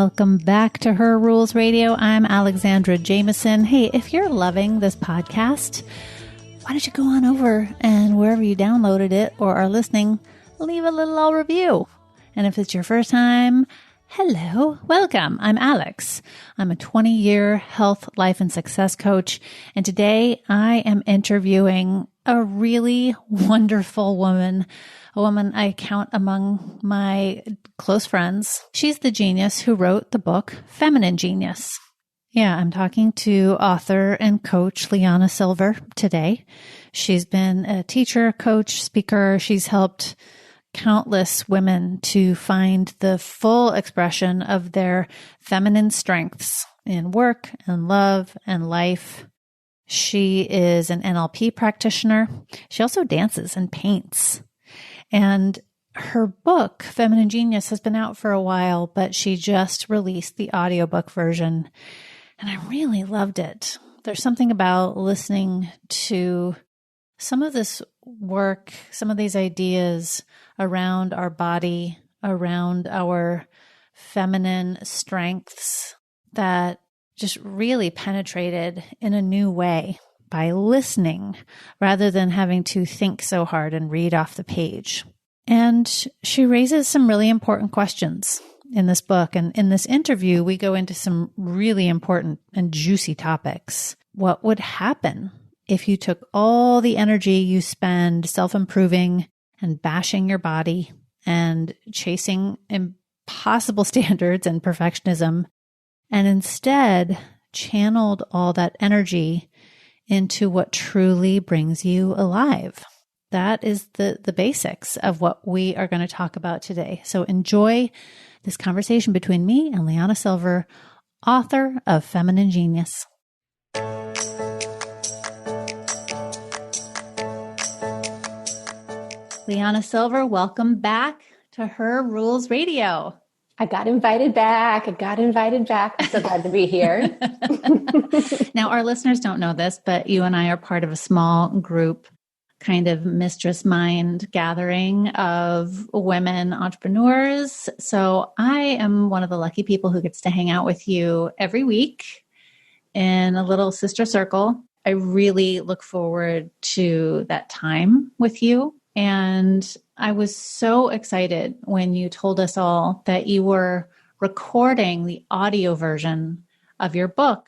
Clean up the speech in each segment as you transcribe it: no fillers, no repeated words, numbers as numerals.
Welcome back to Her Rules Radio. I'm Alexandra Jameson. Hey, if you're loving this podcast, why don't you go on over and wherever you downloaded it or are listening, leave a little review. And if it's your first time, hello, welcome. I'm Alex. I'm a 20-year health, life, and success coach. And today I am interviewing a really wonderful woman, a woman I count among my close friends. She's the genius who wrote the book, Feminine Genius. Yeah, I'm talking to author and coach LiYana Silver today. She's been a teacher, coach, speaker. She's helped countless women to find the full expression of their feminine strengths in work and love and life. She is an NLP practitioner. She also dances and paints. And her book, Feminine Genius, has been out for a while, but she just released the audiobook version. And I really loved it. There's something about listening to some of this work, some of these ideas around our body, around our feminine strengths that just really penetrated in a new way by listening rather than having to think so hard and read off the page. And she raises some really important questions in this book. And in this interview, we go into some really important and juicy topics. What would happen if you took all the energy you spend self-improving and bashing your body and chasing impossible standards and perfectionism, and instead channeled all that energy into what truly brings you alive? That is the basics of what we are going to talk about today. So enjoy this conversation between me and LiYana Silver, author of Feminine Genius. LiYana Silver, welcome back to Her Rules Radio. I got invited back. I'm so glad to be here. Now, our listeners don't know this, but you and I are part of a small group, kind of mistress mind gathering of women entrepreneurs. So I am one of the lucky people who gets to hang out with you every week in a little sister circle. I really look forward to that time with you. And I was so excited when you told us all that you were recording the audio version of your book,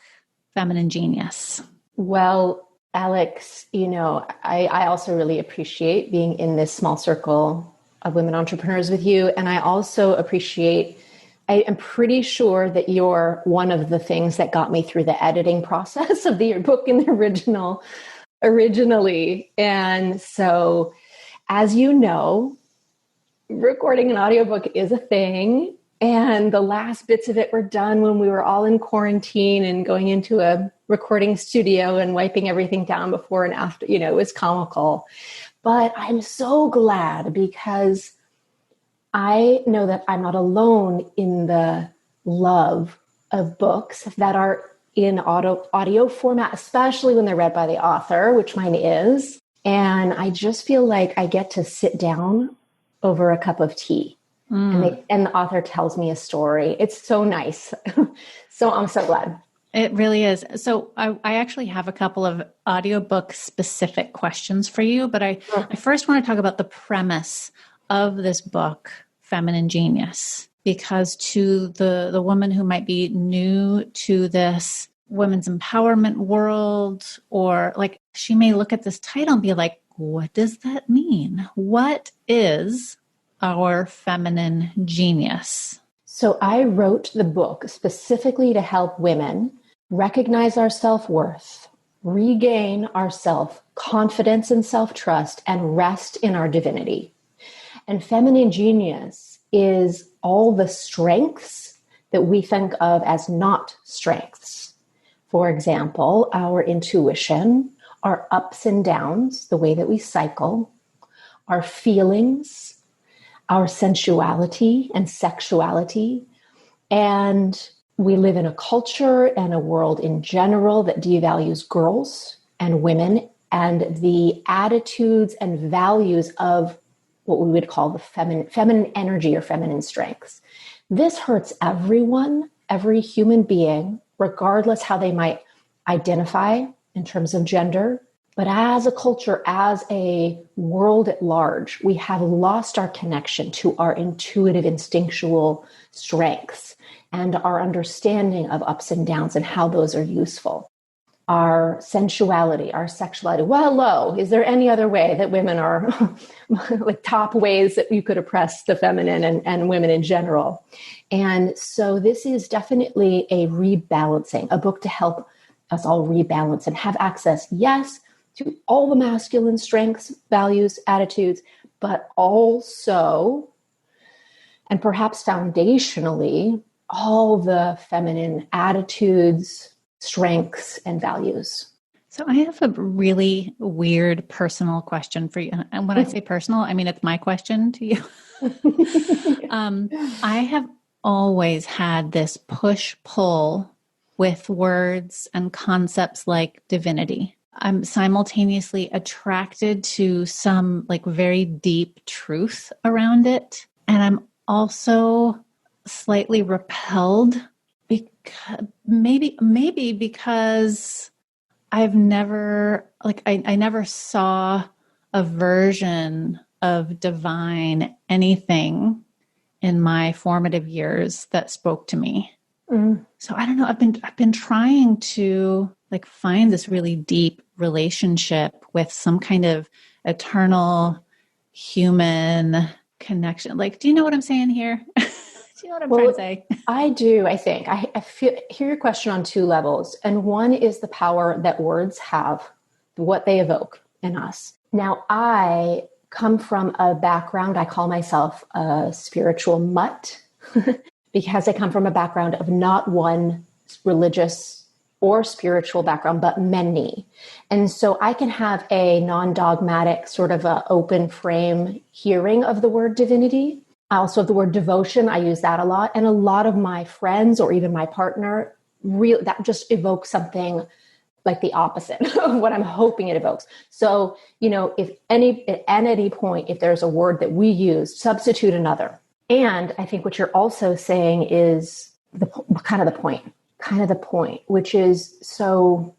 Feminine Genius. Well, Alex, I also really appreciate being in this small circle of women entrepreneurs with you. And I also I am pretty sure that you're one of the things that got me through the editing process of your book in the originally. And so, as you know, recording an audiobook is a thing. And the last bits of it were done when we were all in quarantine and going into a recording studio and wiping everything down before and after. It was comical. But I'm so glad because I know that I'm not alone in the love of books that are in audio format, especially when they're read by the author, which mine is. And I just feel like I get to sit down over a cup of tea and the author tells me a story. It's so nice. So I'm so glad. It really is. So I actually have a couple of audiobook specific questions for you, but I first want to talk about the premise of this book, Feminine Genius, because to the woman who might be new to this women's empowerment world, or like she may look at this title and be like, what does that mean? What is our feminine genius? So I wrote the book specifically to help women recognize our self-worth, regain our self-confidence and self-trust, and rest in our divinity. And feminine genius is all the strengths that we think of as not strengths. For example, our intuition, our ups and downs, the way that we cycle, our feelings, our sensuality and sexuality. And we live in a culture and a world in general that devalues girls and women and the attitudes and values of what we would call the feminine energy or feminine strengths. This hurts everyone, every human being, regardless how they might identify in terms of gender. But as a culture, as a world at large, we have lost our connection to our intuitive, instinctual strengths and our understanding of ups and downs and how those are useful. Our sensuality, our sexuality. Well, hello, is there any other way that women are like top ways that you could oppress the feminine and women in general? And so this is definitely a rebalancing, a book to help us all rebalance and have access, yes, to all the masculine strengths, values, attitudes, but also, and perhaps foundationally, all the feminine attitudes, strengths, and values. So I have a really weird personal question for you. And when I say personal, I mean, it's my question to you. I have always had this push-pull with words and concepts like divinity. I'm simultaneously attracted to some like very deep truth around it. And I'm also slightly repelled because maybe because I've never, like, I never saw a version of divine anything in my formative years that spoke to me. So I don't know. I've been trying to like find this really deep relationship with some kind of eternal human connection. Like, do you know what I'm saying here? Do you know what I'm trying to say? I do, I think. I hear your question on two levels. And one is the power that words have, what they evoke in us. Now, I come from a background, I call myself a spiritual mutt, because I come from a background of not one religious or spiritual background, but many. And so I can have a non-dogmatic sort of a open frame hearing of the word divinity. Also, the word devotion, I use that a lot. And a lot of my friends or even my partner, that just evokes something like the opposite of what I'm hoping it evokes. So, if at any point, if there's a word that we use, substitute another. And I think what you're also saying is kind of the point, which is, so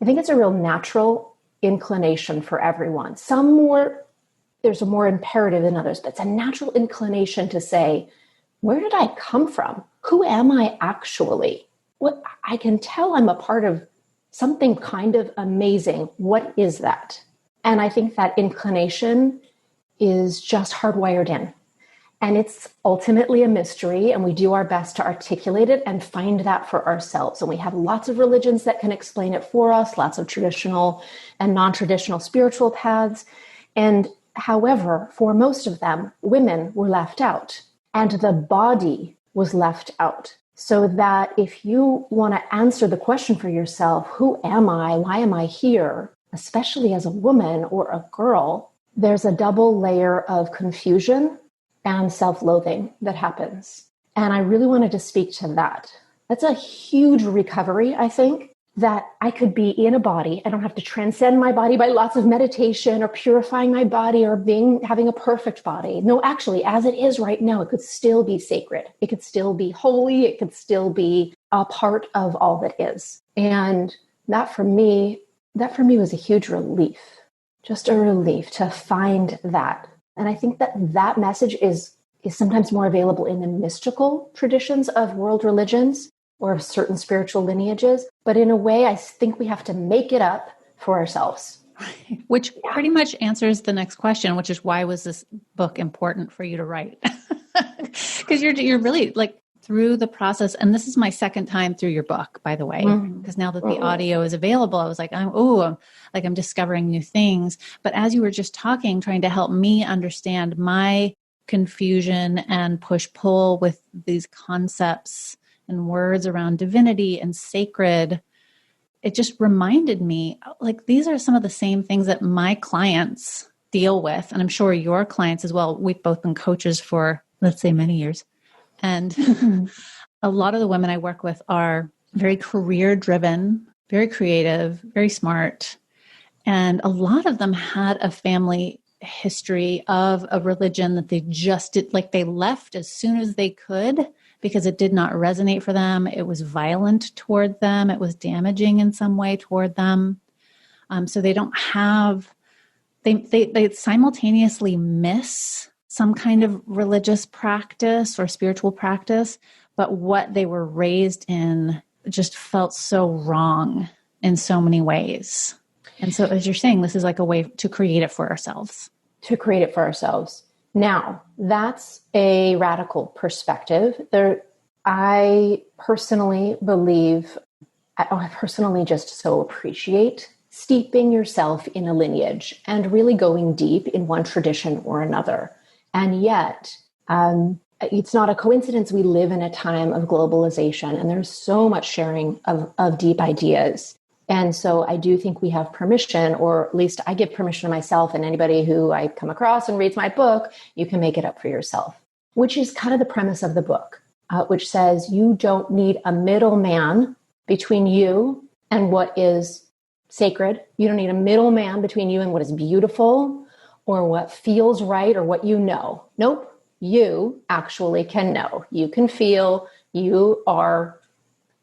I think it's a real natural inclination for everyone. There's a more imperative than others, but it's a natural inclination to say, where did I come from? Who am I actually? What I can tell I'm a part of something kind of amazing. What is that? And I think that inclination is just hardwired in. And it's ultimately a mystery, and we do our best to articulate it and find that for ourselves. And we have lots of religions that can explain it for us, lots of traditional and non-traditional spiritual paths. And however, for most of them, women were left out, and the body was left out. So that if you want to answer the question for yourself, who am I? Why am I here? Especially as a woman or a girl, there's a double layer of confusion and self-loathing that happens. And I really wanted to speak to that. That's a huge recovery, I think, that I could be in a body. I don't have to transcend my body by lots of meditation or purifying my body or having a perfect body. No, actually, as it is right now, it could still be sacred. It could still be holy. It could still be a part of all that is. And that for me was a huge relief, just a relief to find that. And I think that message is sometimes more available in the mystical traditions of world religions or of certain spiritual lineages. But in a way, I think we have to make it up for ourselves. Which pretty much answers the next question, which is, why was this book important for you to write? Because you're really like through the process. And this is my second time through your book, by the way, because now that the audio is available, I was like, I'm discovering new things. But as you were just talking, trying to help me understand my confusion and push-pull with these concepts and words around divinity and sacred, it just reminded me, like, these are some of the same things that my clients deal with. And I'm sure your clients as well. We've both been coaches for, let's say, many years. And a lot of the women I work with are very career-driven, very creative, very smart. And a lot of them had a family history of a religion that they just did, like they left as soon as they could because it did not resonate for them. It was violent toward them. It was damaging in some way toward them. So they don't have, they simultaneously miss some kind of religious practice or spiritual practice, but what they were raised in just felt so wrong in so many ways. And so as you're saying, this is like a way to create it for ourselves. To create it for ourselves. Now, that's a radical perspective. I personally believe, I personally just so appreciate steeping yourself in a lineage and really going deep in one tradition or another. And yet, it's not a coincidence we live in a time of globalization, and there's so much sharing of deep ideas. And so I do think we have permission, or at least I give permission to myself and anybody who I come across and reads my book, you can make it up for yourself, which is kind of the premise of the book, which says you don't need a middleman between you and what is sacred. You don't need a middleman between you and what is beautiful or what feels right or what you know. Nope. You actually can know. You can feel. You are,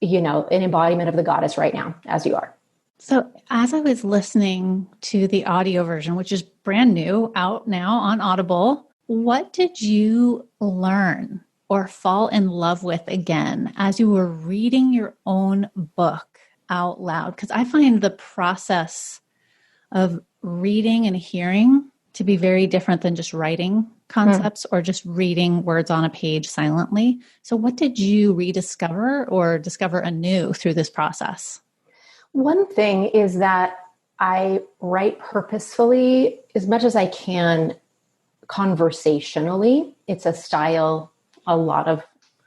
an embodiment of the goddess right now, as you are. So as I was listening to the audio version, which is brand new, out now on Audible, what did you learn or fall in love with again as you were reading your own book out loud? Because I find the process of reading and hearing to be very different than just writing concepts or just reading words on a page silently. So what did you rediscover or discover anew through this process? One thing is that I write purposefully as much as I can conversationally. It's a style a lot of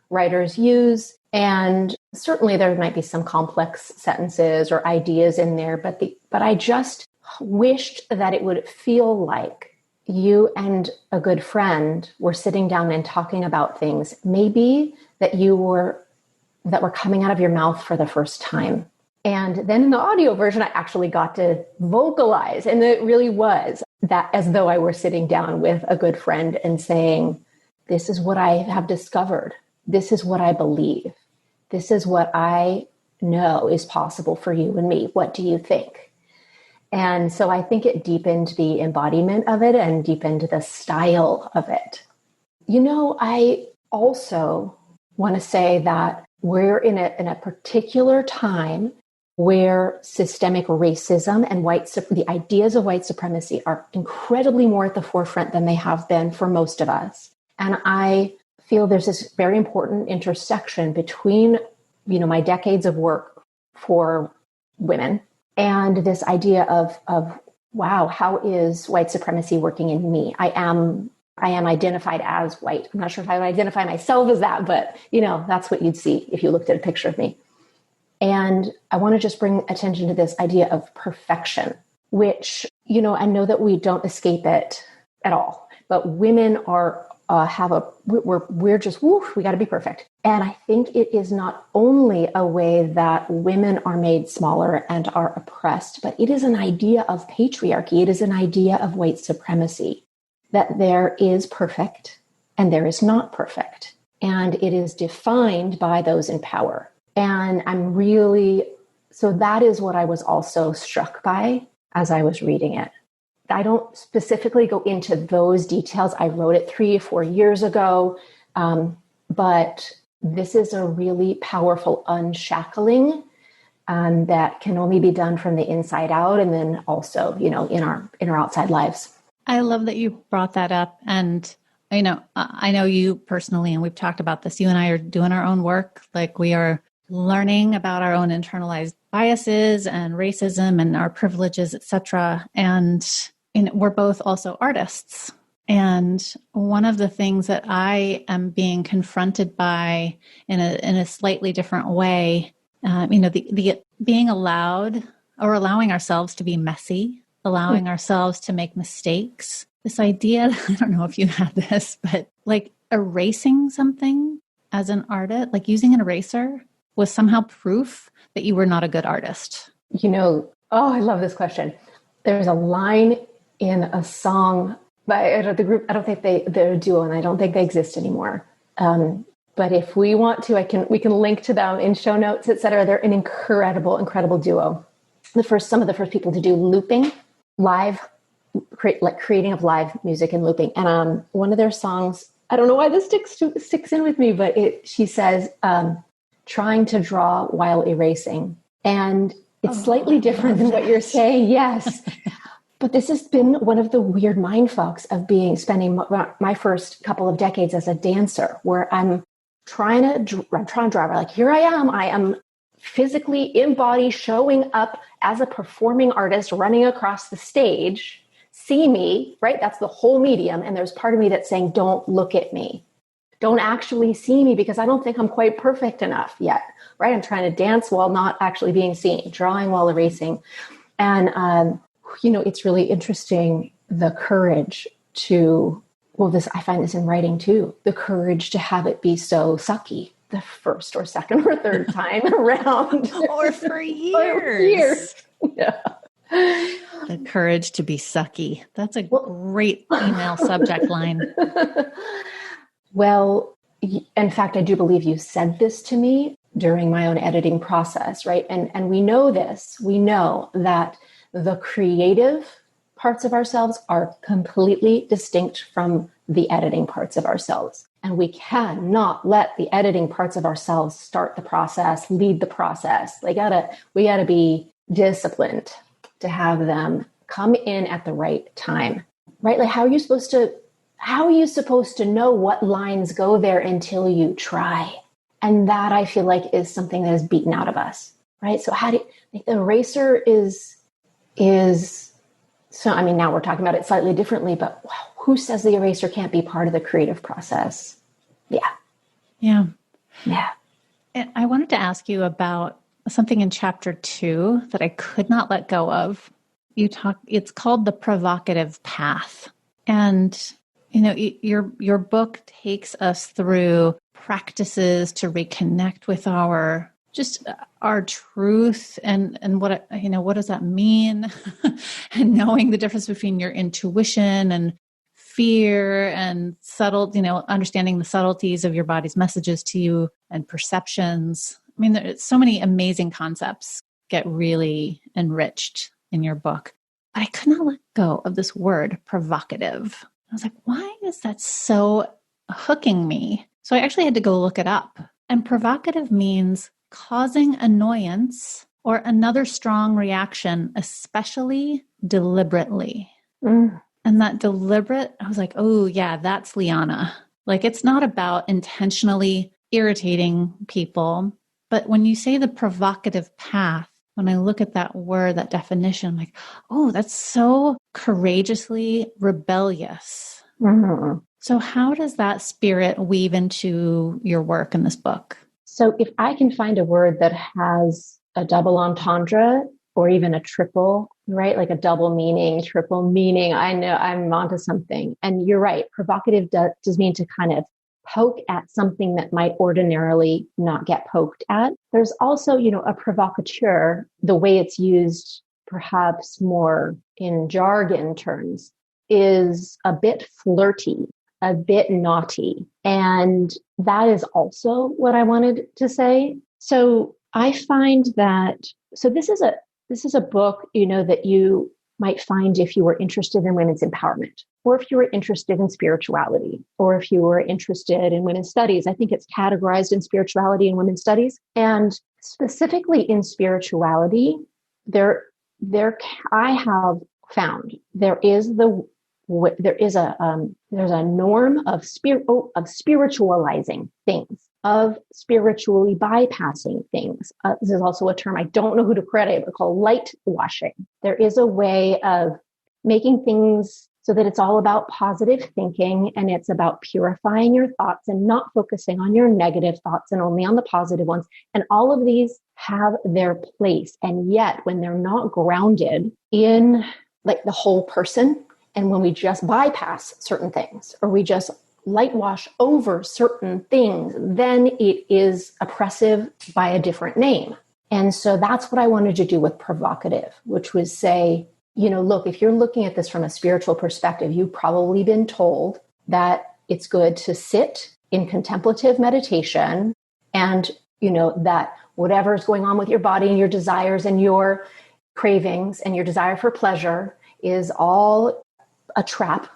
writers use. And certainly there might be some complex sentences or ideas in there, but I just wished that it would feel like you and a good friend were sitting down and talking about things, maybe that were coming out of your mouth for the first time. And then in the audio version, I actually got to vocalize. And it really was that as though I were sitting down with a good friend and saying, this is what I have discovered. This is what I believe. This is what I know is possible for you and me. What do you think? And so I think it deepened the embodiment of it and deepened the style of it. I also want to say that we're in a particular time where systemic racism and the ideas of white supremacy are incredibly more at the forefront than they have been for most of us. And I feel there's this very important intersection between, my decades of work for women and this idea of wow, how is white supremacy working in me? I am identified as white. I'm not sure if I would identify myself as that, but that's what you'd see if you looked at a picture of me. And I want to just bring attention to this idea of perfection, which, I know that we don't escape it at all, but women we're just, we got to be perfect. And I think it is not only a way that women are made smaller and are oppressed, but it is an idea of patriarchy. It is an idea of white supremacy, that there is perfect and there is not perfect. And it is defined by those in power. And so that is what I was also struck by as I was reading it. I don't specifically go into those details. I wrote it 3 or 4 years ago, but this is a really powerful unshackling that can only be done from the inside out, and then also, in our outside lives. I love that you brought that up, and I know you personally, and we've talked about this. You and I are doing our own work, like we are learning about our own internalized biases and racism and our privileges, etc. And we're both also artists. And one of the things that I am being confronted by in a slightly different way, the being allowed or allowing ourselves to be messy, allowing ourselves to make mistakes. This idea, I don't know if you had this, but like erasing something as an artist, like using an eraser was somehow proof that you were not a good artist. I love this question. There's a line in a song But the group, I don't think they're a duo, and I don't think they exist anymore. But if we want to, we can link to them in show notes, etc. They're an incredible duo. Some of the first people to do looping, creating of live music and looping. And one of their songs, I don't know why this sticks in with me, but she says, trying to draw while erasing. And it's slightly different than what you're saying. Yes. But this has been one of the weird mindfucks of spending my first couple of decades as a dancer, where I'm trying to drive. Like, here I am physically in body, showing up as a performing artist, running across the stage. See me, right? That's the whole medium. And there's part of me that's saying, don't look at me. Don't actually see me, because I don't think I'm quite perfect enough yet, right? I'm trying to dance while not actually being seen, drawing while erasing. And, it's really interesting, the courage to, I find this in writing too, the courage to have it be so sucky the first or second or third time around. or for years. Yeah. The courage to be sucky. That's a great email subject line. Well, in fact, I do believe you said this to me during my own editing process, right? And we know this. We know that the creative parts of ourselves are completely distinct from the editing parts of ourselves. And we cannot let the editing parts of ourselves start the process, lead the process. We gotta be disciplined to have them come in at the right time, right? Like, how are you supposed to know what lines go there until you try? And that, I feel like, is something that is beaten out of us, right? So the eraser is so, I mean, now we're talking about it slightly differently, but who says the eraser can't be part of the creative process? Yeah. And I wanted to ask you about something in chapter 2 that I could not let go of. It's called the Provocative Path. And, your book takes us through practices to reconnect with our truth and what does that mean? And knowing the difference between your intuition and fear and understanding the subtleties of your body's messages to you and perceptions. I mean, there's so many amazing concepts get really enriched in your book, but I could not let go of this word provocative. I was like, why is that so hooking me? So I actually had to go look it up. And provocative means causing annoyance or another strong reaction, especially deliberately. And that deliberate, I was like, oh yeah, that's LiYana. Like, it's not about intentionally irritating people. But when you say the provocative path, when I look at that word, that definition, I'm like, oh, that's so courageously rebellious. Mm-hmm. So how does that spirit weave into your work in this book? So if I can find a word that has a double entendre or even a triple, right? Like a double meaning, triple meaning, I know I'm onto something. And you're right. Provocative does mean to kind of poke at something that might ordinarily not get poked at. There's also, a provocateur, the way it's used perhaps more in jargon terms, is a bit flirty, a bit naughty. And that is also what I wanted to say. So I find that, this is a book, that you might find if you were interested in women's empowerment, or if you were interested in spirituality, or if you were interested in women's studies. I think it's categorized in spirituality and women's studies. And specifically in spirituality, I have found there's a norm of spiritualizing things, of spiritually bypassing things. This is also a term I don't know who to credit, but called light washing. There is a way of making things so that it's all about positive thinking, and it's about purifying your thoughts and not focusing on your negative thoughts and only on the positive ones. And all of these have their place. And yet when they're not grounded in like the whole person, and when we just bypass certain things, or we just light wash over certain things, then it is oppressive by a different name. And so that's what I wanted to do with provocative, which was say, look, if you're looking at this from a spiritual perspective, you've probably been told that it's good to sit in contemplative meditation and, that whatever's going on with your body and your desires and your cravings and your desire for pleasure is all a trap,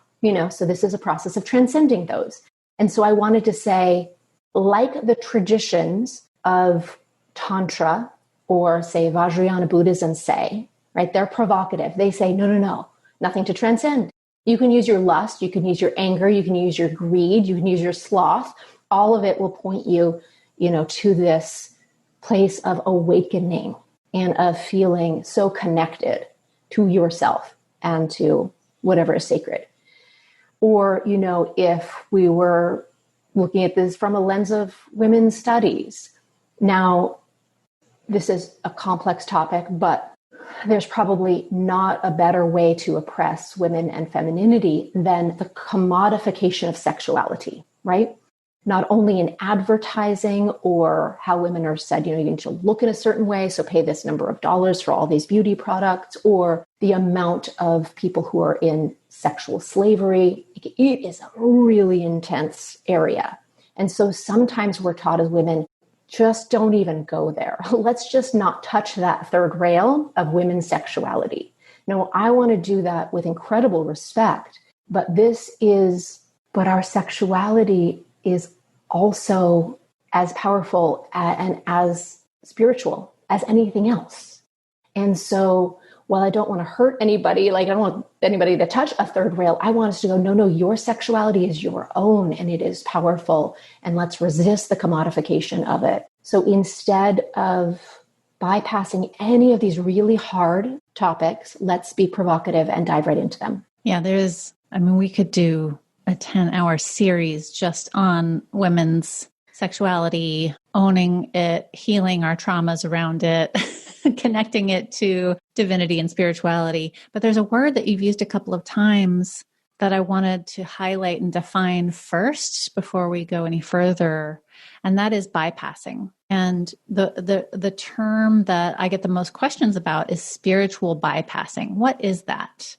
so this is a process of transcending those. And so I wanted to say, like the traditions of Tantra or say Vajrayana Buddhism say, right? They're provocative. They say, no, nothing to transcend. You can use your lust, you can use your anger, you can use your greed, you can use your sloth. All of it will point you, to this place of awakening and of feeling so connected to yourself and to whatever is sacred. Or, if we were looking at this from a lens of women's studies. Now, this is a complex topic, but there's probably not a better way to oppress women and femininity than the commodification of sexuality, right? Not only in advertising or how women are said, you need to look in a certain way, so pay this number of dollars for all these beauty products, or the amount of people who are in sexual slavery. It is a really intense area. And so sometimes we're taught as women, just don't even go there. Let's just not touch that third rail of women's sexuality. No, I want to do that with incredible respect, but our sexuality is also as powerful and as spiritual as anything else. And so while I don't want to hurt anybody, I don't want anybody to touch a third rail, I want us to go, no, your sexuality is your own and it is powerful, and let's resist the commodification of it. So instead of bypassing any of these really hard topics, let's be provocative and dive right into them. Yeah, we could do a 10-hour series just on women's sexuality, owning it, healing our traumas around it, connecting it to divinity and spirituality. But there's a word that you've used a couple of times that I wanted to highlight and define first before we go any further, and that is bypassing. And the term that I get the most questions about is spiritual bypassing. What is that?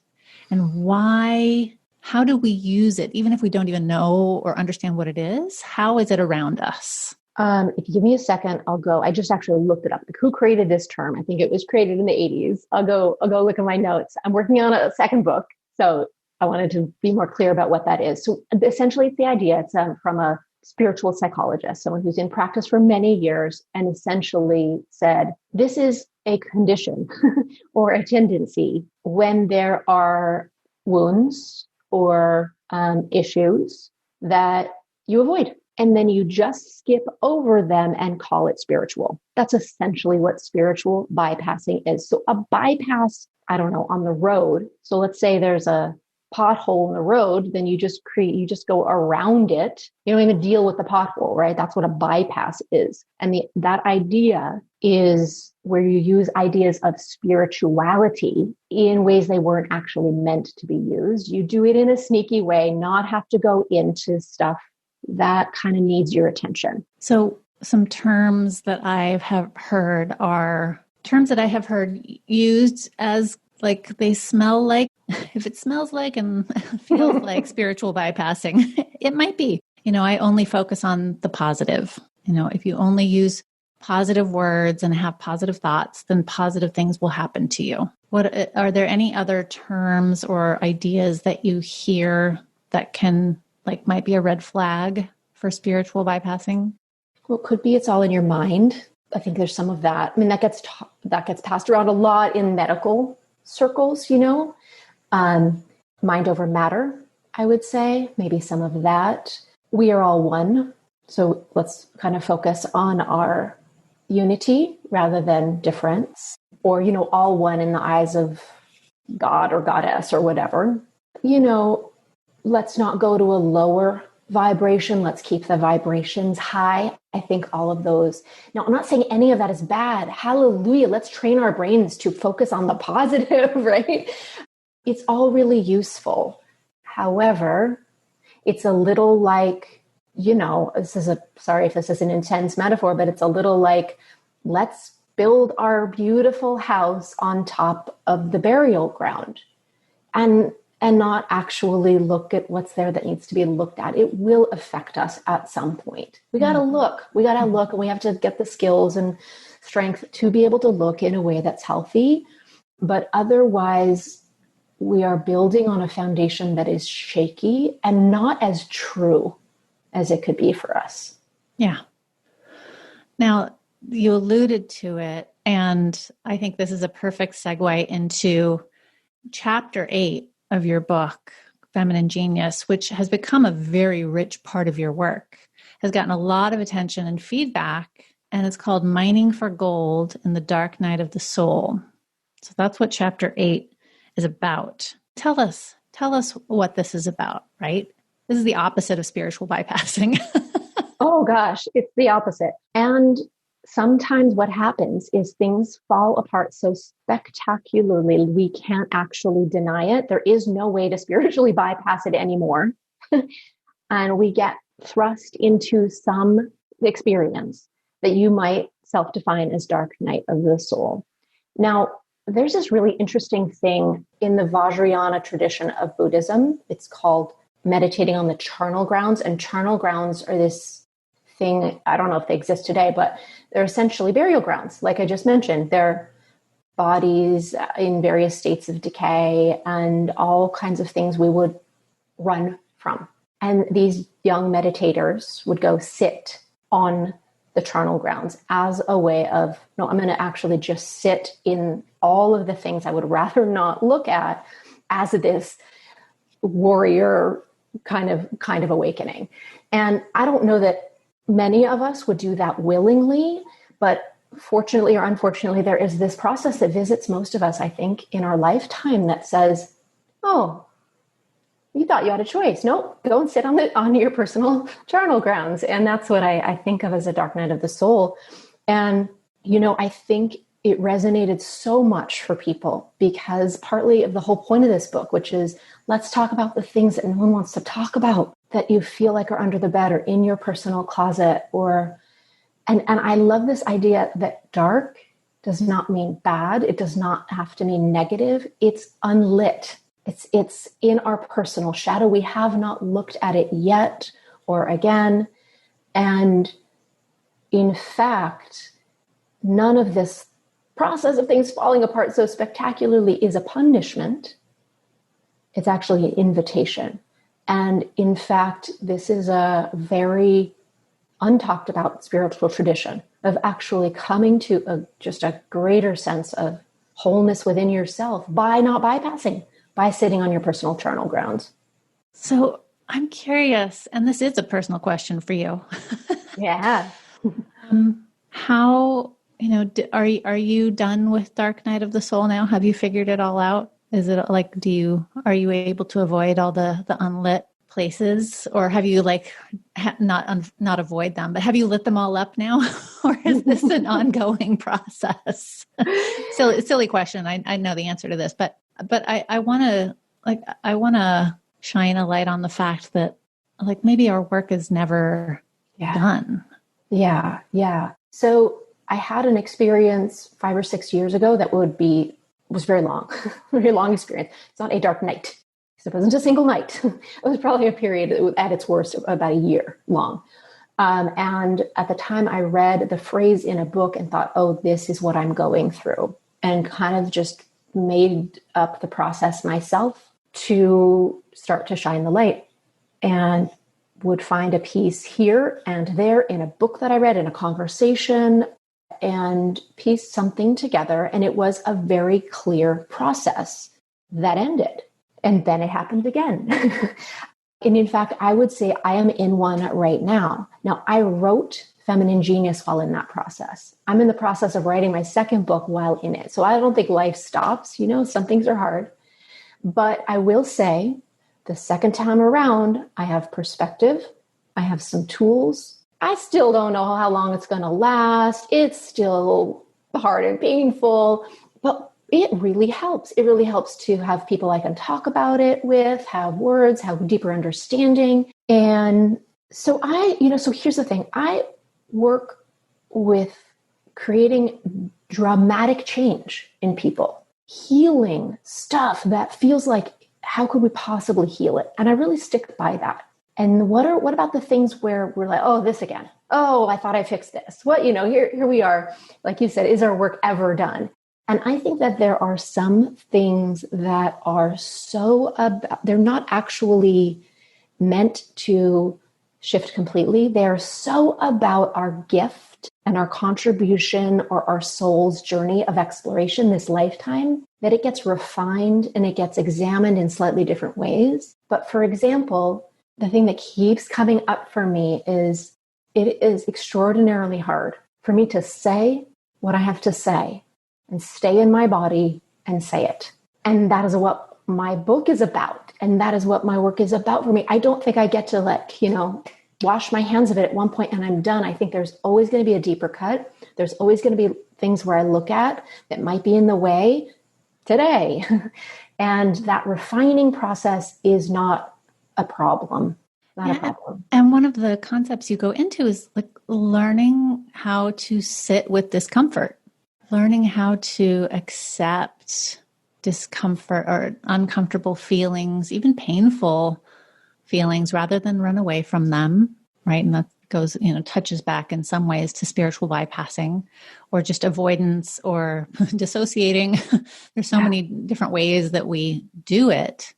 And why? How do we use it? Even if we don't even know or understand what it is, how is it around us? If you give me a second, I'll go. I just actually looked it up. Who created this term? I think it was created in the 80s. I'll go look at my notes. I'm working on a second book, so I wanted to be more clear about what that is. So essentially, it's the idea. It's from a spiritual psychologist, someone who's in practice for many years, and essentially said, this is a condition or a tendency when there are wounds or issues that you avoid. And then you just skip over them and call it spiritual. That's essentially what spiritual bypassing is. So a bypass, on the road. So let's say there's a pothole in the road, then you just go around it. You don't even deal with the pothole, right? That's what a bypass is. And that idea is where you use ideas of spirituality in ways they weren't actually meant to be used. You do it in a sneaky way, not have to go into stuff that kind of needs your attention. So some terms that I have heard are terms that I have heard used as they smell like, if it smells like and feels like spiritual bypassing, it might be. I only focus on the positive. If you only use positive words and have positive thoughts, then positive things will happen to you. What are there any other terms or ideas that you hear that can might be a red flag for spiritual bypassing? Well, it could be it's all in your mind. I think there's some of that. That gets passed around a lot in medical circles, mind over matter, I would say, maybe some of that. We are all one. So let's kind of focus on our unity rather than difference, or, all one in the eyes of God or goddess or whatever. Let's not go to a lower vibration. Let's keep the vibrations high. I think all of those. Now, I'm not saying any of that is bad. Hallelujah. Let's train our brains to focus on the positive, right? It's all really useful. However, it's a little like, sorry if this is an intense metaphor, but it's a little like, let's build our beautiful house on top of the burial ground and not actually look at what's there that needs to be looked at. It will affect us at some point. We got to look, and we have to get the skills and strength to be able to look in a way that's healthy. But otherwise, we are building on a foundation that is shaky and not as true as it could be for us. Yeah. Now, you alluded to it, and I think this is a perfect segue into chapter 8 of your book, Feminine Genius, which has become a very rich part of your work, has gotten a lot of attention and feedback, and it's called Mining for Gold in the Dark Night of the Soul. So that's what chapter 8 is about. Tell us what this is about, right? This is the opposite of spiritual bypassing. Oh gosh, it's the opposite. And sometimes what happens is things fall apart so spectacularly, we can't actually deny it. There is no way to spiritually bypass it anymore. And we get thrust into some experience that you might self-define as dark night of the soul. Now, there's this really interesting thing in the Vajrayana tradition of Buddhism. It's called meditating on the charnel grounds. And charnel grounds are this thing, I don't know if they exist today, but they're essentially burial grounds. Like I just mentioned, they're bodies in various states of decay and all kinds of things we would run from. And these young meditators would go sit on the charnel grounds as a way of, no, I'm going to actually just sit in all of the things I would rather not look at as this warrior kind of awakening. And I don't know that many of us would do that willingly, but fortunately or unfortunately, there is this process that visits most of us, I think, in our lifetime that says, oh, you thought you had a choice. Nope, go and sit on your personal charnel grounds. And that's what I think of as a dark night of the soul. And, I think it resonated so much for people because partly of the whole point of this book, which is let's talk about the things that no one wants to talk about, that you feel like are under the bed or in your personal closet, and I love this idea that dark does not mean bad. It does not have to mean negative. It's unlit. It's in our personal shadow. We have not looked at it yet or again. And in fact, none of this process of things falling apart so spectacularly is a punishment. It's actually an invitation. And in fact, this is a very untalked about spiritual tradition of actually coming to just a greater sense of wholeness within yourself by not bypassing, by sitting on your personal charnel grounds. So I'm curious, and this is a personal question for you. Yeah. How, are you done with Dark Night of the Soul now? Have you figured it all out? Is it like, are you able to avoid all the unlit places, or have you not avoid them, but have you lit them all up now? Or is this an ongoing process? Silly question. I know the answer to this, but I want to shine a light on the fact that maybe our work is never done. Yeah. Yeah. So I had an experience 5 or 6 years ago that was very long, very long experience. It's not a dark night. So it wasn't a single night. It was probably a period at its worst about a year long. And at the time I read the phrase in a book and thought, oh, this is what I'm going through, and kind of just made up the process myself to start to shine the light, and would find a piece here and there in a book that I read, in a conversation, and piece something together. And it was a very clear process that ended. And then it happened again. And in fact, I would say I am in one right now. Now, I wrote Feminine Genius while in that process. I'm in the process of writing my second book while in it. So I don't think life stops. Some things are hard. But I will say the second time around, I have perspective. I have some tools. I still don't know how long it's going to last. It's still hard and painful, but it really helps. It really helps to have people I can talk about it with, have words, have deeper understanding. And so so here's the thing. I work with creating dramatic change in people, healing stuff that feels like, how could we possibly heal it? And I really stick by that. And what about the things where we're like, oh, this again? Oh, I thought I fixed this. What, here we are. Like you said, is our work ever done? And I think that there are some things that are they're not actually meant to shift completely. They are so about our gift and our contribution or our soul's journey of exploration this lifetime that it gets refined and it gets examined in slightly different ways. But for example, the thing that keeps coming up for me is it is extraordinarily hard for me to say what I have to say and stay in my body and say it. And that is what my book is about. And that is what my work is about for me. I don't think I get to wash my hands of it at one point and I'm done. I think there's always going to be a deeper cut. There's always going to be things where I look at that might be in the way today. And that refining process is not a problem. Not a problem. And one of the concepts you go into is like learning how to sit with discomfort, learning how to accept discomfort or uncomfortable feelings, even painful feelings, rather than run away from them, right? And that goes, touches back in some ways to spiritual bypassing or just avoidance or dissociating. There's so many different ways that we do it.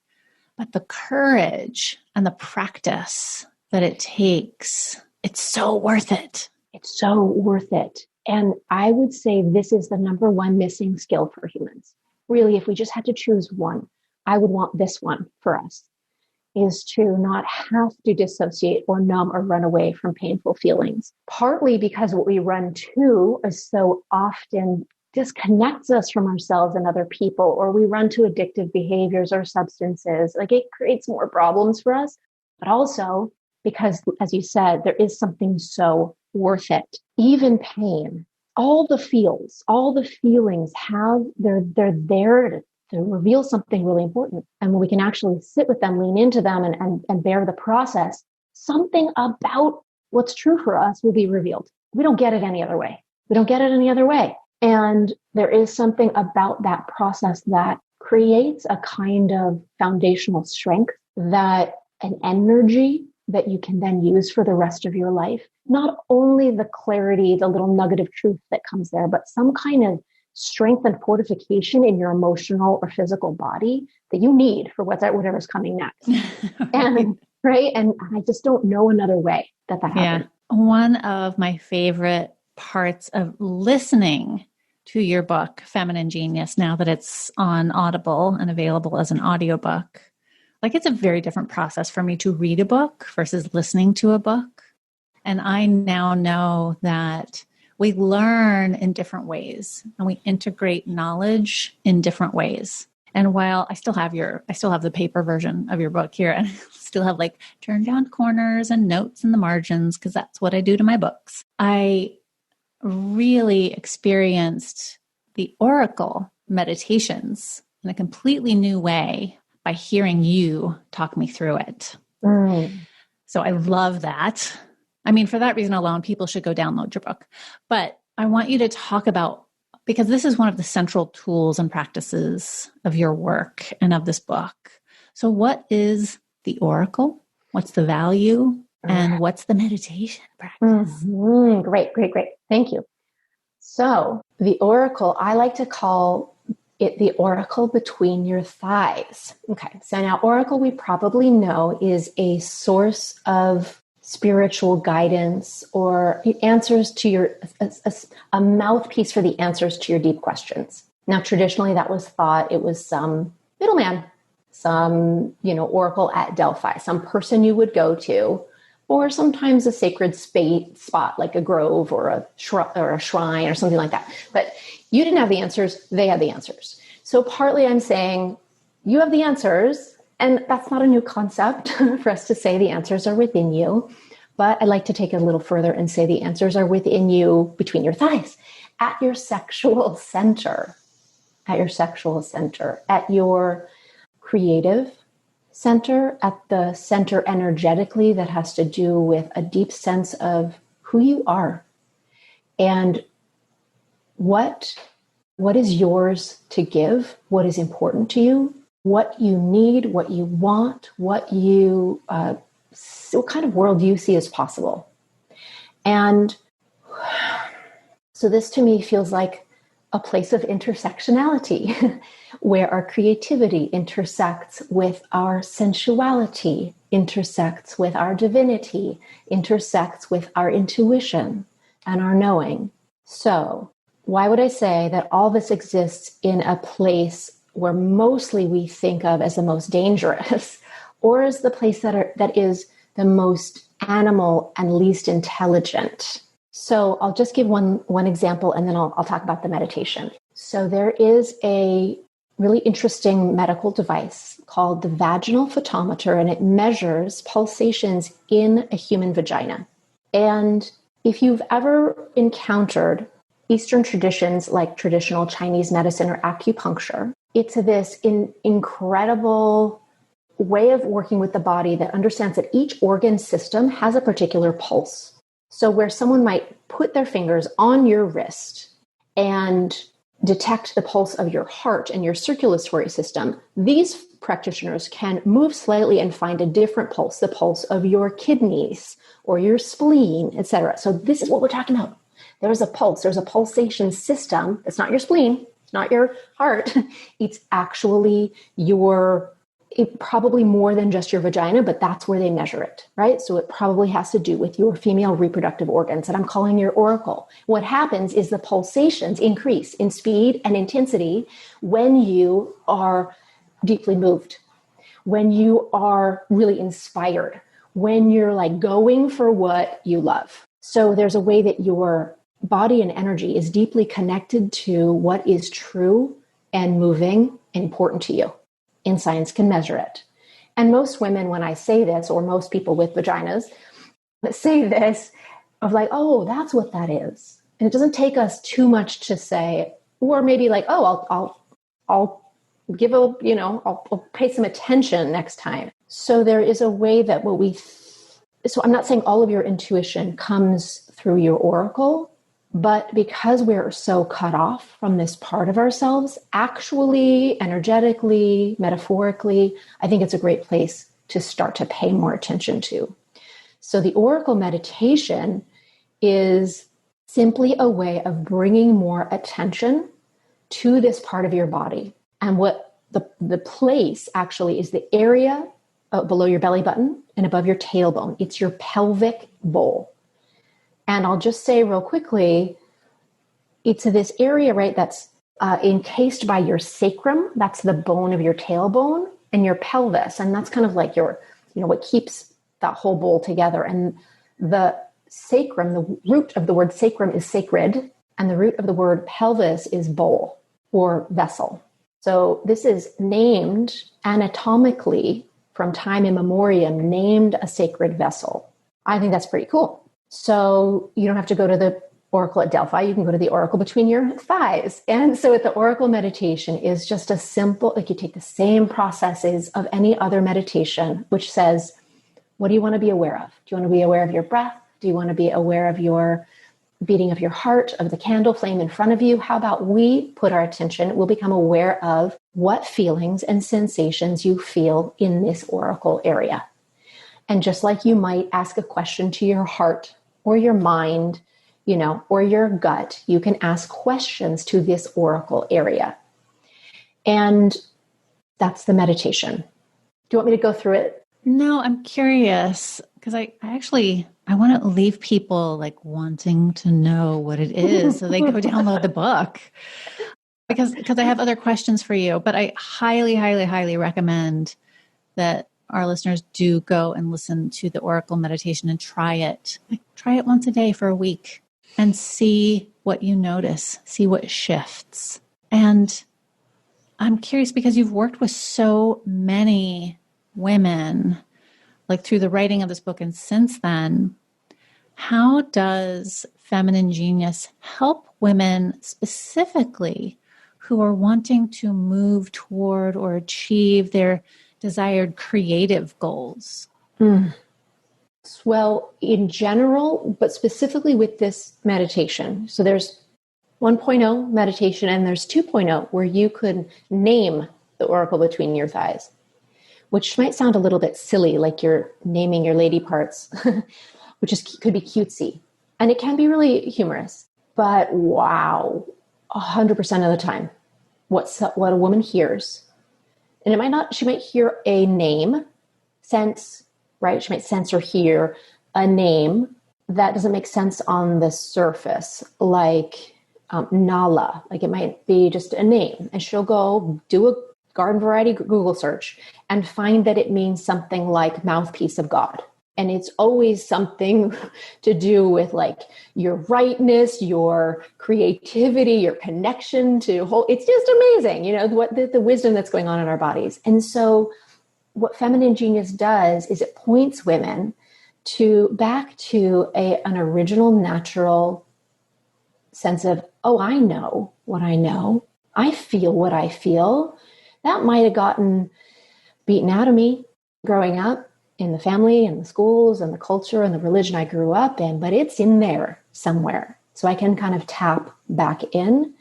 But the courage and the practice that it takes, it's so worth it. It's so worth it. And I would say this is the number one missing skill for humans. Really, if we just had to choose one, I would want this one for us, is to not have to dissociate or numb or run away from painful feelings. Partly because what we run to is so often disconnects us from ourselves and other people, or we run to addictive behaviors or substances. Like it creates more problems for us, but also because, as you said, there is something so worth it. Even pain, all the feelings they're there to reveal something really important. And when we can actually sit with them, lean into them and bear the process, something about what's true for us will be revealed. We don't get it any other way. And there is something about that process that creates a kind of foundational strength, that an energy that you can then use for the rest of your life. Not only the clarity, the little nugget of truth that comes there, but some kind of strength and fortification in your emotional or physical body that you need for whatever's coming next. And I just don't know another way that happens. One of my favorite parts of listening to your book, Feminine Genius, now that it's on Audible and available as an audiobook, like it's a very different process for me to read a book versus listening to a book. And I now know that we learn in different ways and we integrate knowledge in different ways. And while I still have the paper version of your book here, and I still have like turn down corners and notes in the margins, because that's what I do to my books. I really experienced the Oracle meditations in a completely new way by hearing you talk me through it. So I love that. I mean, for that reason alone, people should go download your book. But I want you to talk about, because this is one of the central tools and practices of your work and of this book. So what is the Oracle? What's the value? And what's the meditation practice? Great. Thank you. So the Oracle, I like to call it the Oracle between your thighs. Okay. So now Oracle, we probably know, is a source of spiritual guidance or answers to a mouthpiece for the answers to your deep questions. Now, traditionally that was thought it was some middleman, some, Oracle at Delphi, some person you would go to, or sometimes a sacred spot like a grove or a shrine or something like that. But you didn't have the answers, they had the answers. So partly I'm saying you have the answers, and that's not a new concept for us to say the answers are within you. But I like to take it a little further and say the answers are within you, between your thighs, at your sexual center, at your creative center, at the center energetically that has to do with a deep sense of who you are and what is yours to give, what is important to you, what you need, what you want, what kind of world you see as possible. And so this to me feels like a place of intersectionality where our creativity intersects with our sensuality, intersects with our divinity, intersects with our intuition and our knowing. So why would I say that all this exists in a place where mostly we think of as the most dangerous, or as the place that is the most animal and least intelligent? So I'll just give one example, and then I'll talk about the meditation. So there is a really interesting medical device called the vaginal photometer, and it measures pulsations in a human vagina. And if you've ever encountered Eastern traditions like traditional Chinese medicine or acupuncture, it's this incredible way of working with the body that understands that each organ system has a particular pulse. So where someone might put their fingers on your wrist and detect the pulse of your heart and your circulatory system, these practitioners can move slightly and find a different pulse, the pulse of your kidneys or your spleen, etc. So this is what we're talking about. There's a pulse, there's a pulsation system. It's not your spleen, it's not your heart. It's actually probably more than just your vagina, but that's where they measure it, right? So it probably has to do with your female reproductive organs that I'm calling your oracle. What happens is the pulsations increase in speed and intensity when you are deeply moved, when you are really inspired, when you're like going for what you love. So there's a way that your body and energy is deeply connected to what is true and moving and important to you. And science can measure it. And most women, when I say this, or most people with vaginas say this, of like, oh, that's what that is. And it doesn't take us too much to say, or maybe like, oh, I'll give I'll pay some attention next time. So there is a way that so I'm not saying all of your intuition comes through your oracle, but because we're so cut off from this part of ourselves, actually, energetically, metaphorically, I think it's a great place to start to pay more attention to. So the oracle meditation is simply a way of bringing more attention to this part of your body. And what the place actually is the area below your belly button and above your tailbone. It's your pelvic bowl. And I'll just say real quickly, it's this area, right, that's encased by your sacrum. That's the bone of your tailbone, and your pelvis. And that's kind of like what keeps that whole bowl together. And the sacrum, the root of the word sacrum is sacred, and the root of the word pelvis is bowl or vessel. So this is named anatomically from time immemorial, named a sacred vessel. I think that's pretty cool. So you don't have to go to the oracle at Delphi. You can go to the oracle between your thighs. And so the oracle meditation is just a simple, like you take the same processes of any other meditation, which says, what do you want to be aware of? Do you want to be aware of your breath? Do you want to be aware of your beating of your heart, of the candle flame in front of you? How about we put our attention, we'll become aware of what feelings and sensations you feel in this oracle area. And just like you might ask a question to your heart or your mind, or your gut, you can ask questions to this oracle area. And that's the meditation. Do you want me to go through it? No, I'm curious because I want to leave people like wanting to know what it is so they go download the book because I have other questions for you, but I highly, highly, highly recommend that our listeners do go and listen to the oracle meditation and try it. Try it once a day for a week and see what you notice, see what shifts. And I'm curious because you've worked with so many women, like through the writing of this book and since then, how does Feminine Genius help women specifically who are wanting to move toward or achieve their desired creative goals? Well, in general, but specifically with this meditation. So there's 1.0 meditation, and there's 2.0 where you could name the oracle between your thighs, which might sound a little bit silly, like you're naming your lady parts, which could be cutesy. And it can be really humorous. But wow, 100% of the time, what a woman hears, and she might hear a name, sense, right? She might sense or hear a name that doesn't make sense on the surface, like Nala. Like it might be just a name, and she'll go do a garden variety Google search and find that it means something like mouthpiece of God. And it's always something to do with like your rightness, your creativity, your connection to whole. It's just amazing, what the wisdom that's going on in our bodies. And so what Feminine Genius does is it points women back to an original, natural sense of, oh, I know what I know. I feel what I feel. That might have gotten beaten out of me growing up in the family and the schools and the culture and the religion I grew up in, but it's in there somewhere. So I can kind of tap back in,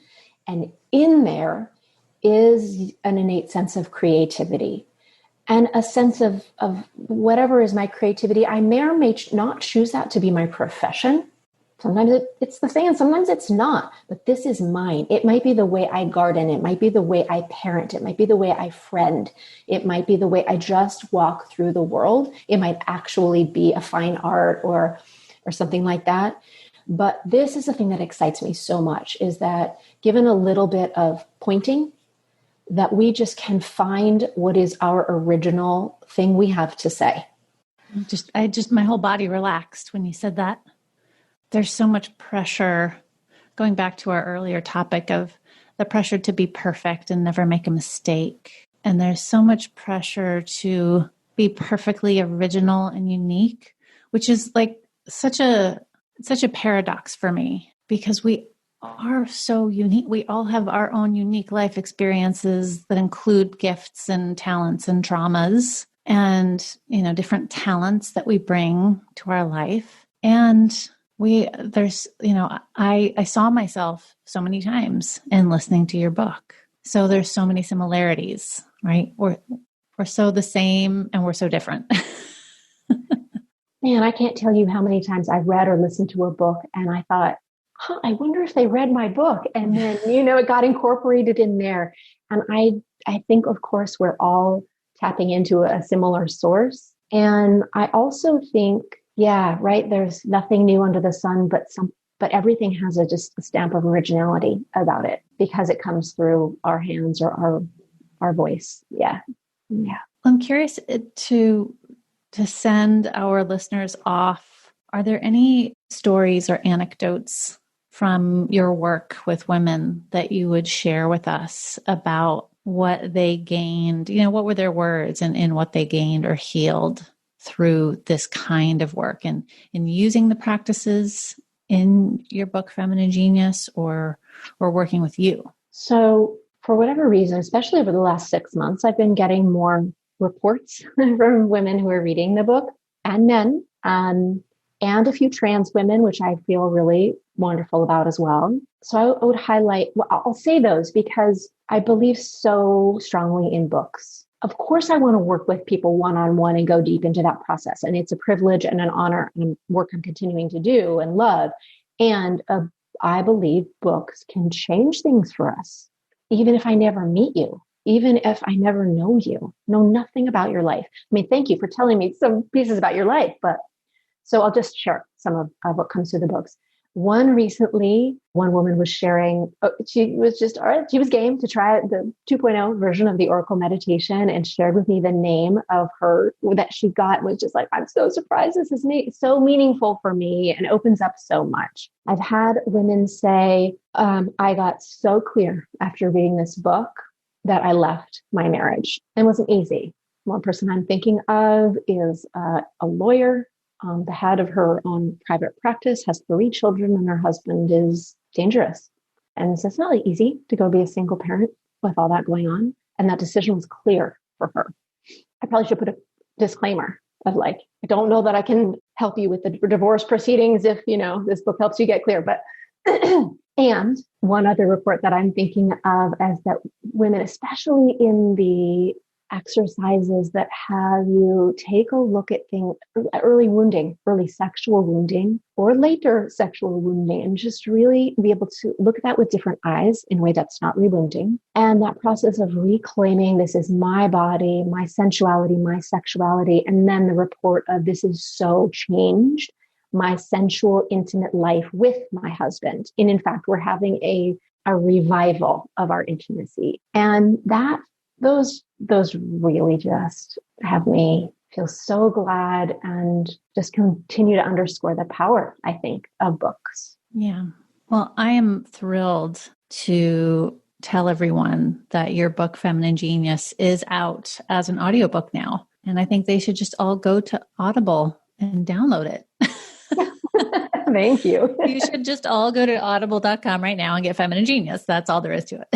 and in there is an innate sense of creativity and a sense of whatever is my creativity. I may or may not choose that to be my profession. Sometimes it's the thing, and sometimes it's not, but this is mine. It might be the way I garden. It might be the way I parent. It might be the way I friend. It might be the way I just walk through the world. It might actually be a fine art or something like that. But this is the thing that excites me so much, is that given a little bit of pointing, that we just can find what is our original thing we have to say. My whole body relaxed when you said that. There's so much pressure, going back to our earlier topic of the pressure to be perfect and never make a mistake. And there's so much pressure to be perfectly original and unique, which is like such a paradox for me, because we are so unique. We all have our own unique life experiences that include gifts and talents and traumas and, different talents that we bring to our life. And I saw myself so many times in listening to your book. So there's so many similarities, right? We're so the same and we're so different. Man, I can't tell you how many times I've read or listened to a book and I thought, I wonder if they read my book. And then, it got incorporated in there. And I think, of course, we're all tapping into a similar source. And I also think, yeah, right, there's nothing new under the sun, but everything has just a stamp of originality about it because it comes through our hands or our voice. Yeah. Yeah. I'm curious to send our listeners off. Are there any stories or anecdotes from your work with women that you would share with us about what they gained? What were their words and what they gained or healed through this kind of work and in using the practices in your book, Feminine Genius, or working with you? So for whatever reason, especially over the last 6 months, I've been getting more reports from women who are reading the book, and men, and a few trans women, which I feel really wonderful about as well. So I would highlight, I'll say those because I believe so strongly in books. Of course, I want to work with people one-on-one and go deep into that process. And it's a privilege and an honor and work I'm continuing to do and love. And I believe books can change things for us, even if I never meet you, even if I never know nothing about your life. I mean, thank you for telling me some pieces about your life, so I'll just share some of what comes through the books. One woman was sharing, she was game to try the 2.0 version of the Oracle meditation and shared with me the name of her that she got, was just like, I'm so surprised. This is so meaningful for me and opens up so much. I've had women say, I got so clear after reading this book that I left my marriage. It wasn't easy. One person I'm thinking of is a lawyer. The head of her own private practice, has 3 children, and her husband is dangerous. And so it's not really easy to go be a single parent with all that going on. And that decision was clear for her. I probably should put a disclaimer of like, I don't know that I can help you with the divorce proceedings if, this book helps you get clear. But And one other report that I'm thinking of is that women, especially in the exercises that have you take a look at things, early wounding, early sexual wounding, or later sexual wounding, and just really be able to look at that with different eyes in a way that's not rewounding. And that process of reclaiming, this is my body, my sensuality, my sexuality, and then the report of this is so changed my sensual, intimate life with my husband. And in fact, we're having a revival of our intimacy. And those really just have me feel so glad and just continue to underscore the power, I think, of books. Yeah. Well, I am thrilled to tell everyone that your book, Feminine Genius, is out as an audiobook now. And I think they should just all go to Audible and download it. Thank you. You should just all go to audible.com right now and get Feminine Genius. That's all there is to it.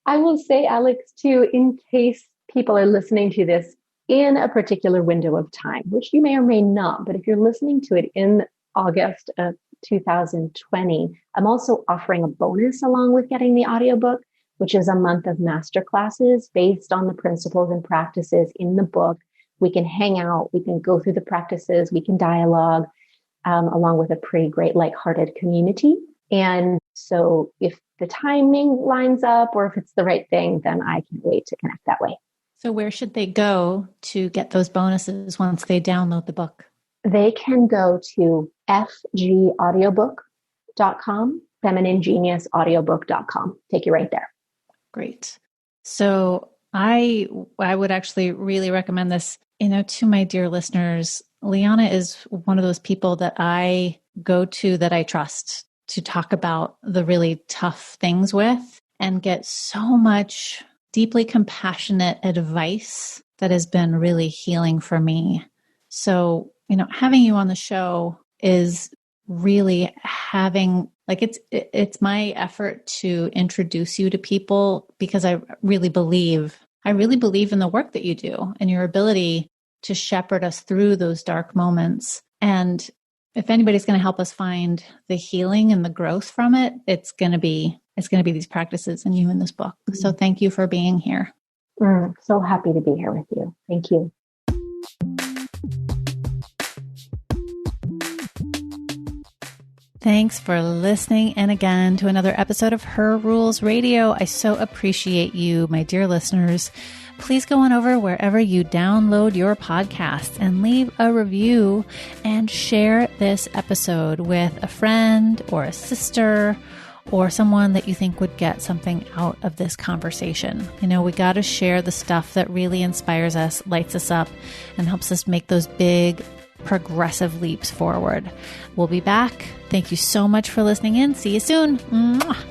I will say, Alex, too, in case people are listening to this in a particular window of time, which you may or may not, but if you're listening to it in August of 2020, I'm also offering a bonus along with getting the audiobook, which is a month of masterclasses based on the principles and practices in the book. We can hang out, we can go through the practices, we can dialogue, along with a pretty great lighthearted community. And so if the timing lines up or if it's the right thing, then I can't wait to connect that way. So where should they go to get those bonuses once they download the book? They can go to fgaudiobook.com, femininegeniusaudiobook.com. Take you right there. Great. So I would actually really recommend this, to my dear listeners. LiYana is one of those people that I go to that I trust to talk about the really tough things with and get so much deeply compassionate advice that has been really healing for me. So, having you on the show is really having, it's my effort to introduce you to people because I really believe in the work that you do and your ability to shepherd us through those dark moments. And if anybody's going to help us find the healing and the growth from it, it's going to be these practices and you in this book. Mm-hmm. So thank you for being here. So happy to be here with you. Thank you. Thanks for listening and again to another episode of Her Rules Radio. I so appreciate you, my dear listeners. Please go on over wherever you download your podcast and leave a review and share this episode with a friend or a sister or someone that you think would get something out of this conversation. We got to share the stuff that really inspires us, lights us up, and helps us make those big progressive leaps forward. We'll be back. Thank you so much for listening in. See you soon. Mwah.